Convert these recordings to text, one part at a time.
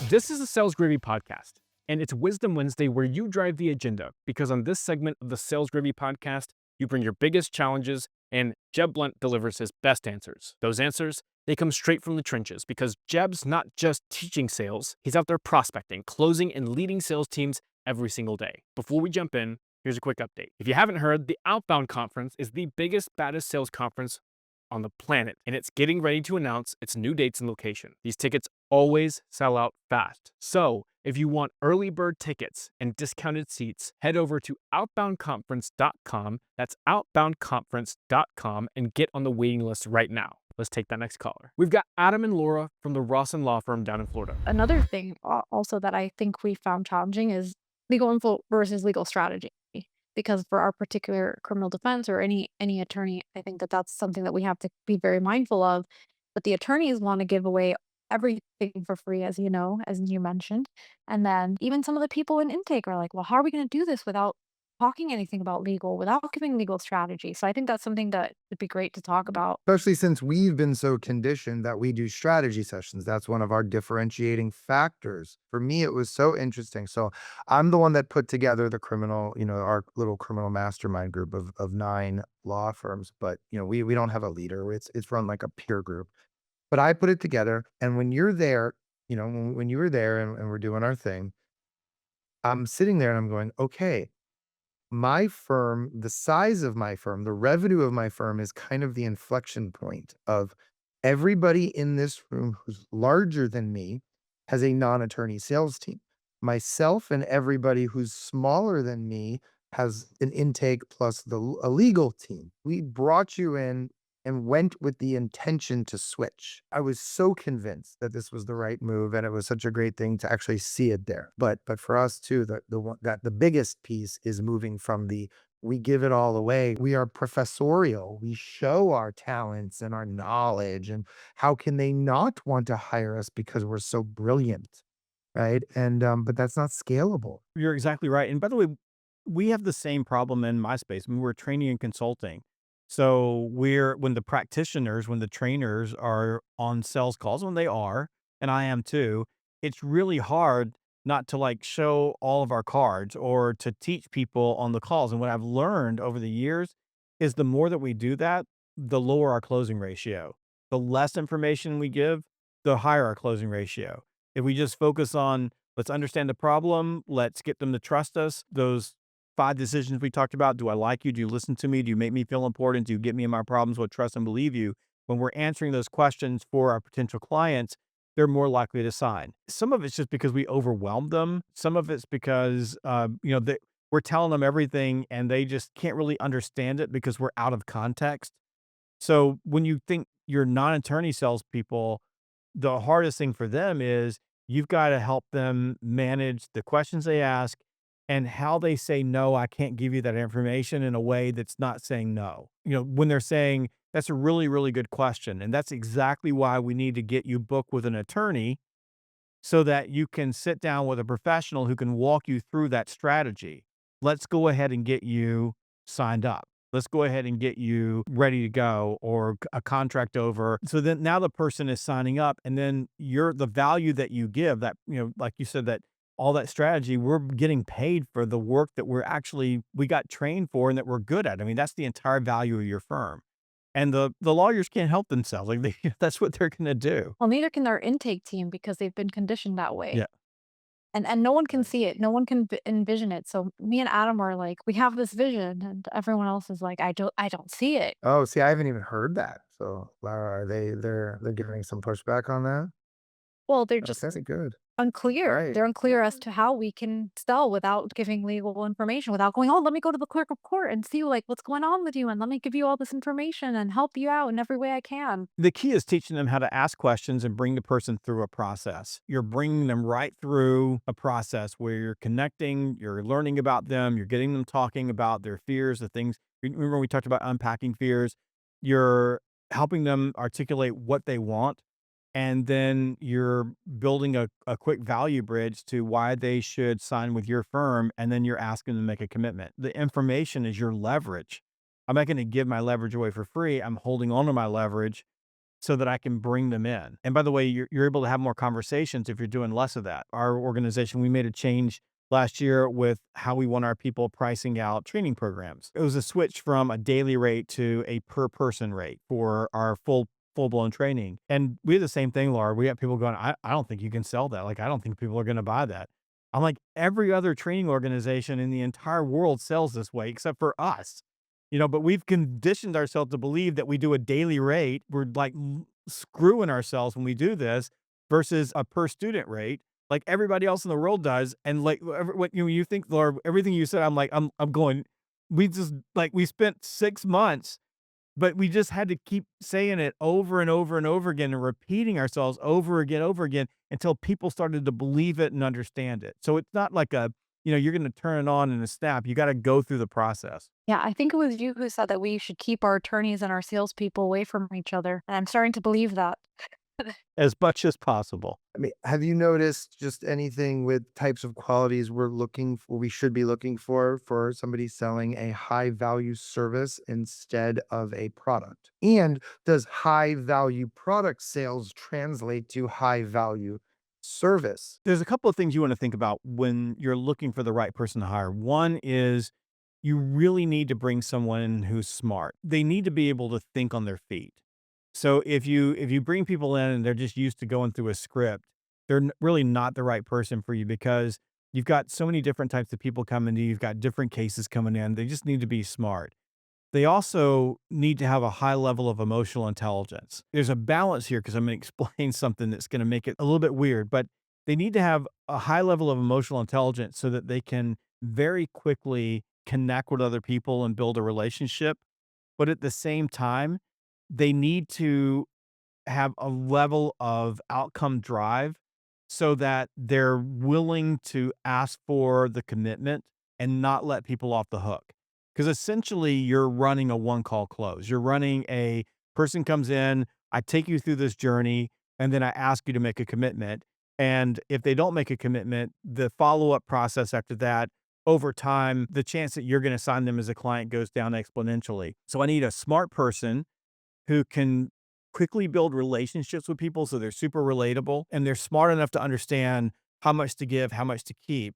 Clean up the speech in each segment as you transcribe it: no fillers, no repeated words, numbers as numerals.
This is a Sales Gravy podcast, and it's Wisdom Wednesday where you drive the agenda because on this segment of the Sales Gravy podcast, you bring your biggest challenges and Jeb Blount delivers his best answers. Those answers, they come straight from the trenches because Jeb's not just teaching sales, he's out there prospecting, closing, and leading sales teams every single day. Before we jump in, here's a quick update. If you haven't heard, the Outbound Conference is the biggest, baddest sales conference on the planet, and it's getting ready to announce its new dates and location. These tickets always sell out fast. So if you want early bird tickets and discounted seats, head over to outboundconference.com. That's outboundconference.com and get on the waiting list right now. Let's take that next caller. We've got Adam and Laura from the Rossen Law Firm down in Florida. Another thing also that I think we found challenging is legal info versus legal strategy. Because for our particular criminal defense or any attorney, I think that that's something that we have to be very mindful of. But the attorneys want to give away everything for free, as you know, as you mentioned. And then even some of the people in intake are like, well, how are we going to do this without talking anything about legal, without giving legal strategy? So I think that's something that would be great to talk about. Especially since we've been so conditioned that we do strategy sessions. That's one of our differentiating factors. For me, it was so interesting. So I'm the one that put together the criminal, our little criminal mastermind group of 9 law firms. But, we don't have a leader. It's run like a peer group. But I put it together. And when you're there, when you were there and we're doing our thing, I'm sitting there and I'm going, okay, my firm, the size of my firm, the revenue of my firm is kind of the inflection point of everybody in this room who's larger than me has a non-attorney sales team. Myself and everybody who's smaller than me has an intake plus a legal team. We brought you in and went with the intention to switch. I was so convinced that this was the right move, and it was such a great thing to actually see it there. But for us too, the biggest piece is moving from the we give it all away. We are professorial. We show our talents and our knowledge, and how can they not want to hire us because we're so brilliant, right? And but that's not scalable. You're exactly right. And by the way, we have the same problem in my space. I mean, we're training and consulting. So when the trainers are on sales calls, when they are, and I am too, it's really hard not to like show all of our cards or to teach people on the calls. And what I've learned over the years is the more that we do that, the lower our closing ratio. The less information we give, the higher our closing ratio. If we just focus on let's understand the problem, let's get them to trust us, those 5 decisions we talked about. Do I like you? Do you listen to me? Do you make me feel important? Do you get me in my problems? What trust and believe you? When we're answering those questions for our potential clients, they're more likely to sign. Some of it's just because we overwhelmed them. Some of it's because, we're telling them everything and they just can't really understand it because we're out of context. So when you think your non-attorney salespeople, the hardest thing for them is you've got to help them manage the questions they ask and how they say, no, I can't give you that information in a way that's not saying no. When they're saying, that's a really, really good question. And that's exactly why we need to get you booked with an attorney so that you can sit down with a professional who can walk you through that strategy. Let's go ahead and get you signed up. Let's go ahead and get you ready to go or a contract over. So then now the person is signing up and then the value that you give that, like you said, that all that strategy, we're getting paid for the work that we got trained for and that we're good at. I mean, that's the entire value of your firm. And the lawyers can't help themselves. Like that's what they're going to do. Well, neither can their intake team because they've been conditioned that way. Yeah. And no one can see it. No one can envision it. So me and Adam are like, we have this vision, and everyone else is like, I don't see it. Oh, see, I haven't even heard that. So, Lara, they're giving some pushback on that? Well, they're That's just very good. unclear. Right. They're unclear as to how we can sell without giving legal information, without going, oh, let me go to the clerk of court and see like what's going on with you, and let me give you all this information and help you out in every way I can. The key is teaching them how to ask questions and bring the person through a process. You're bringing them right through a process where you're connecting, you're learning about them, you're getting them talking about their fears, the things. Remember we talked about unpacking fears? You're helping them articulate what they want. And then you're building a quick value bridge to why they should sign with your firm. And then you're asking them to make a commitment. The information is your leverage. I'm not going to give my leverage away for free. I'm holding on to my leverage so that I can bring them in. And by the way, you're able to have more conversations if you're doing less of that. Our organization, we made a change last year with how we want our people pricing out training programs. It was a switch from a daily rate to a per person rate for our full blown training. And we had the same thing, Laura. We had people going, I don't think you can sell that. Like, I don't think people are going to buy that. I'm like, every other training organization in the entire world sells this way except for us. But we've conditioned ourselves to believe that we do a daily rate. We're like screwing ourselves when we do this versus a per student rate, like everybody else in the world does. And like what you think, Laura, everything you said, I'm going. We just like we spent 6 months, but we just had to keep saying it over and over and over again and repeating ourselves over again until people started to believe it and understand it. So it's not like you're going to turn it on in a snap. You got to go through the process. Yeah, I think it was you who said that we should keep our attorneys and our salespeople away from each other, and I'm starting to believe that. As much as possible. I mean, have you noticed just anything with types of qualities we should be looking for somebody selling a high value service instead of a product? And does high value product sales translate to high value service? There's a couple of things you want to think about when you're looking for the right person to hire. One is you really need to bring someone who's smart. They need to be able to think on their feet. So if you bring people in and they're just used to going through a script, they're really not the right person for you because you've got so many different types of people coming to you. You've got different cases coming in. They just need to be smart. They also need to have a high level of emotional intelligence. There's a balance here because I'm going to explain something that's going to make it a little bit weird, but they need to have a high level of emotional intelligence so that they can very quickly connect with other people and build a relationship. But at the same time, they need to have a level of outcome drive so that they're willing to ask for the commitment and not let people off the hook. Because essentially, you're running a one call close. You're running a person comes in, I take you through this journey, and then I ask you to make a commitment. And if they don't make a commitment, the follow up process after that, over time, the chance that you're going to sign them as a client goes down exponentially. So I need a smart person who can quickly build relationships with people so they're super relatable and they're smart enough to understand how much to give, how much to keep,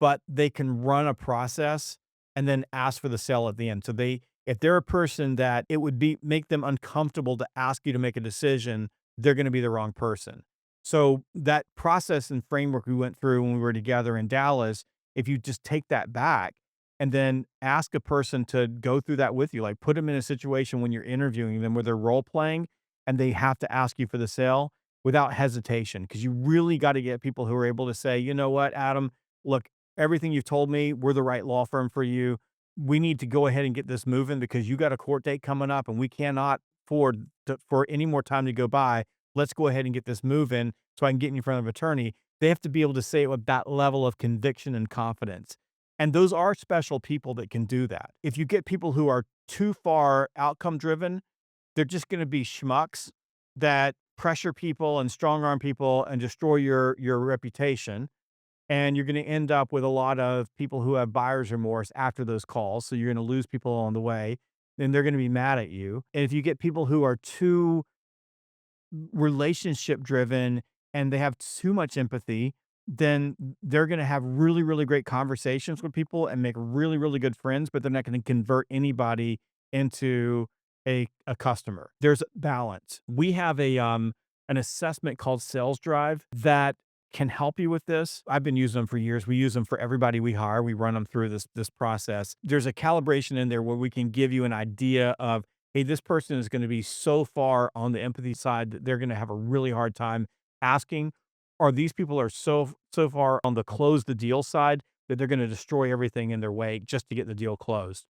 but they can run a process and then ask for the sale at the end. So if they're a person that it would make them uncomfortable to ask you to make a decision, they're going to be the wrong person. So that process and framework we went through when we were together in Dallas, if you just take that back and then ask a person to go through that with you, like put them in a situation when you're interviewing them where they're role playing and they have to ask you for the sale without hesitation. Cause you really got to get people who are able to say, you know what, Adam, look, everything you've told me, we're the right law firm for you. We need to go ahead and get this moving because you got a court date coming up and we cannot afford for any more time to go by. Let's go ahead and get this moving so I can get in front of an attorney. They have to be able to say it with that level of conviction and confidence. And those are special people that can do that. If you get people who are too far outcome driven, they're just going to be schmucks that pressure people and strong arm people and destroy your reputation. And you're going to end up with a lot of people who have buyer's remorse after those calls. So you're going to lose people along the way and they're going to be mad at you. And if you get people who are too relationship driven and they have too much empathy, then they're going to have really, really great conversations with people and make really, really good friends, but they're not going to convert anybody into a customer. There's balance. We have an assessment called Sales Drive that can help you with this. I've been using them for years. We use them for everybody we hire. We run them through this process. There's a calibration in there where we can give you an idea of, hey, this person is going to be so far on the empathy side that they're going to have a really hard time asking, or these people are so far on the close the deal side that they're going to destroy everything in their way just to get the deal closed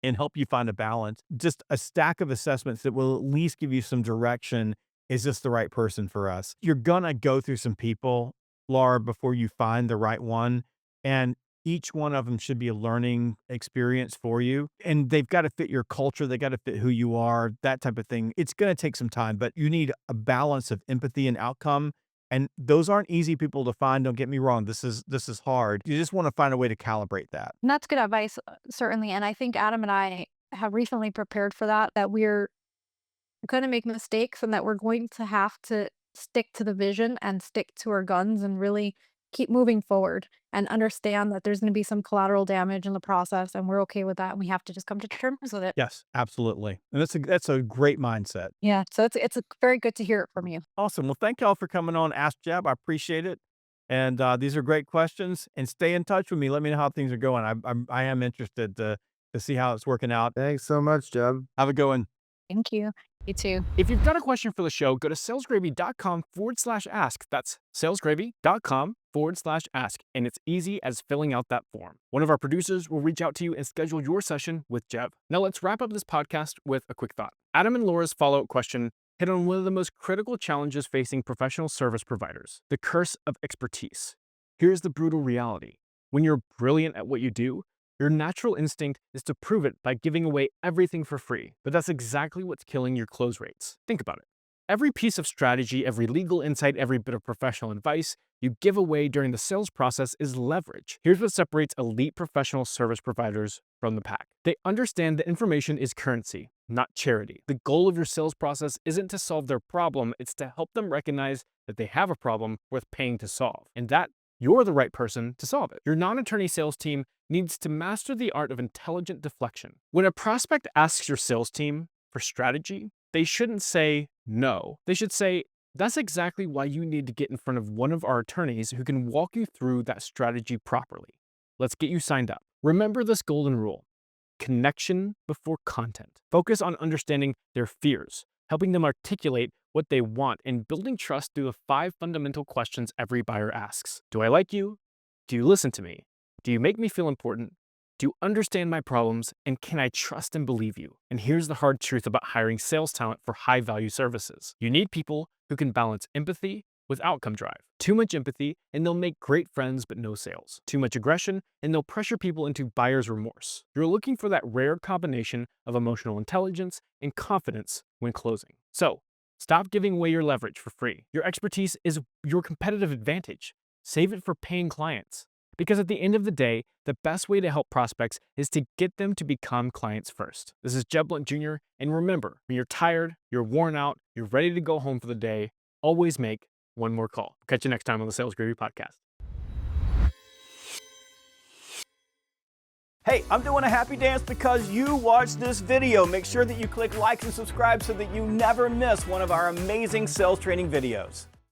and help you find a balance. Just a stack of assessments that will at least give you some direction. Is this the right person for us? You're going to go through some people, Laura, before you find the right one. And each one of them should be a learning experience for you. And they've got to fit your culture. They got to fit who you are, that type of thing. It's going to take some time, but you need a balance of empathy and outcome. And those aren't easy people to find. Don't get me wrong. This is hard. You just want to find a way to calibrate that. And that's good advice, certainly. And I think Adam and I have recently prepared for that we're going to make mistakes and that we're going to have to stick to the vision and stick to our guns and really keep moving forward and understand that there's going to be some collateral damage in the process and we're okay with that and we have to just come to terms with it. Yes, absolutely. And that's a great mindset. Yeah, so it's very good to hear it from you. Awesome. Well, thank y'all for coming on Ask Jeb. I appreciate it. And these are great questions. And stay in touch with me. Let me know how things are going. I am interested to see how it's working out. Thanks so much, Jeb. Have a good one. Thank you. You too. If you've got a question for the show, go to salesgravy.com/ask. That's salesgravy.com/ask. And it's easy as filling out that form. One of our producers will reach out to you and schedule your session with Jeb. Now let's wrap up this podcast with a quick thought. Adam and Laura's follow-up question hit on one of the most critical challenges facing professional service providers, the curse of expertise. Here's the brutal reality. When you're brilliant at what you do, your natural instinct is to prove it by giving away everything for free. But that's exactly what's killing your close rates. Think about it. Every piece of strategy, every legal insight, every bit of professional advice you give away during the sales process is leverage. Here's what separates elite professional service providers from the pack. They understand that information is currency, not charity. The goal of your sales process isn't to solve their problem, it's to help them recognize that they have a problem worth paying to solve, and that you're the right person to solve it. Your non-attorney sales team needs to master the art of intelligent deflection. When a prospect asks your sales team for strategy, they shouldn't say no. They should say, that's exactly why you need to get in front of one of our attorneys who can walk you through that strategy properly. Let's get you signed up. Remember this golden rule: connection before content. Focus on understanding their fears, helping them articulate what they want, and building trust through the 5 fundamental questions every buyer asks. Do I like you? Do you listen to me? Do you make me feel important? Do you understand my problems? And can I trust and believe you? And here's the hard truth about hiring sales talent for high-value services. You need people who can balance empathy with outcome drive. Too much empathy, and they'll make great friends but no sales. Too much aggression, and they'll pressure people into buyer's remorse. You're looking for that rare combination of emotional intelligence and confidence when closing. So, stop giving away your leverage for free. Your expertise is your competitive advantage. Save it for paying clients. Because at the end of the day, the best way to help prospects is to get them to become clients first. This is Jeb Blount Jr., and remember, when you're tired, you're worn out, you're ready to go home for the day, always make one more call. Catch you next time on the Sales Gravy Podcast. Hey, I'm doing a happy dance because you watched this video. Make sure that you click like and subscribe so that you never miss one of our amazing sales training videos.